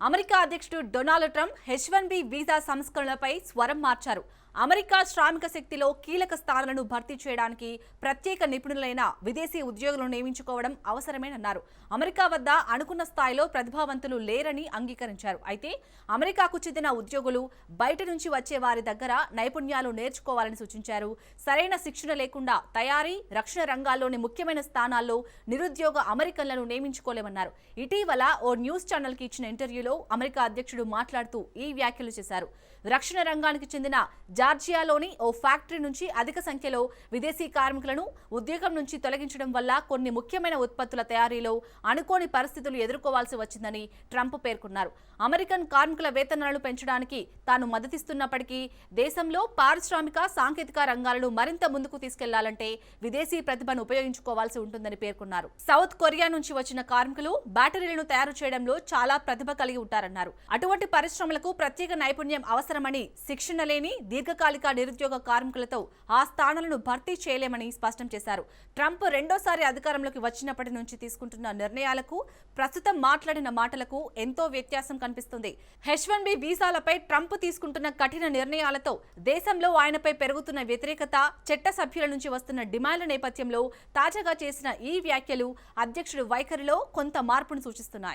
America అధ్యక్షుడు Donald Trump H-1B visa సంస్కరణలపై స్వరం మార్చారు. అమెరికా శ్రామిక శక్తిలో కీలక స్థానాలను భర్తీ చేయడానికి ప్రత్యేక నిపుణులైన విదేశీ ఉద్యోగులను నియమించుకోవడం అవసరమేనన్నారు. అమెరికా వద్ద అనుకున్న స్థాయిలో ప్రతిభావంతులు లేరని అంగీకరించారు. అయితే అమెరికాకు చెందిన ఉద్యోగులు బయట నుంచి వచ్చే వారి దగ్గర నైపుణ్యాలు నేర్చుకోవాలని సూచించారు. సరైన శిక్షణ లేకుండా తయారీ, రక్షణ రంగాల్లోని ముఖ్యమైన స్థానాల్లో నిరుద్యోగ అమెరికన్లను నియమించుకోలేమన్నారు. ఇటీవల ఓ న్యూస్ ఛానల్కి ఇచ్చిన ఇంటర్వ్యూలో అమెరికా అధ్యక్షుడు మాట్లాడుతూ ఈ వ్యాఖ్యలు చేశారు. రక్షణ రంగానికి చెందిన జార్జియాలోని ఓ ఫ్యాక్టరీ నుంచి అధిక సంఖ్యలో విదేశీ కార్మికులను ఉద్యోగం నుంచి తొలగించడం వల్ల కొన్ని ముఖ్యమైన ఉత్పత్తుల తయారీలో అనుకోని పరిస్థితులు ఎదుర్కోవాల్సి వచ్చిందని ట్రంప్ పేర్కొన్నారు. అమెరికన్ కార్మికుల వేతనాలను పెంచడానికి తాను మద్దతిస్తున్నప్పటికీ దేశంలో పారిశ్రామిక, సాంకేతిక రంగాలను మరింత ముందుకు తీసుకెళ్లాలంటే విదేశీ ప్రతిభను ఉపయోగించుకోవాల్సి ఉంటుందని పేర్కొన్నారు. సౌత్ కొరియా నుంచి వచ్చిన కార్మికులు బ్యాటరీలను తయారు చేయడంలో చాలా ప్రతిభ కలిగి ఉంటారన్నారు. అటువంటి పరిశ్రమలకు ప్రత్యేక నైపుణ్యం అవసరమని, శిక్షణ లేని దీర్ఘకాలిక నిరుద్యోగ కార్మికులతో ఆ స్థానాలను భర్తీ చేయలేమని స్పష్టం చేశారు. ట్రంప్ రెండోసారి అధికారంలోకి వచ్చినప్పటి నుంచి తీసుకుంటున్న నిర్ణయాలకు, ప్రస్తుతం మాట్లాడిన మాటలకు ఎంతో వ్యత్యాసం కనిపిస్తుంది. H-1B వీసాలపై ట్రంప్ తీసుకుంటున్న కఠిన నిర్ణయాలతో దేశంలో ఆయనపై పెరుగుతున్న వ్యతిరేకత, చట్ట సభ్యుల నుంచి వస్తున్న డిమాండ్ల నేపథ్యంలో తాజాగా చేసిన ఈ వ్యాఖ్యలు అధ్యక్షుడి వైఖరిలో కొంత మార్పును సూచిస్తున్నాయి.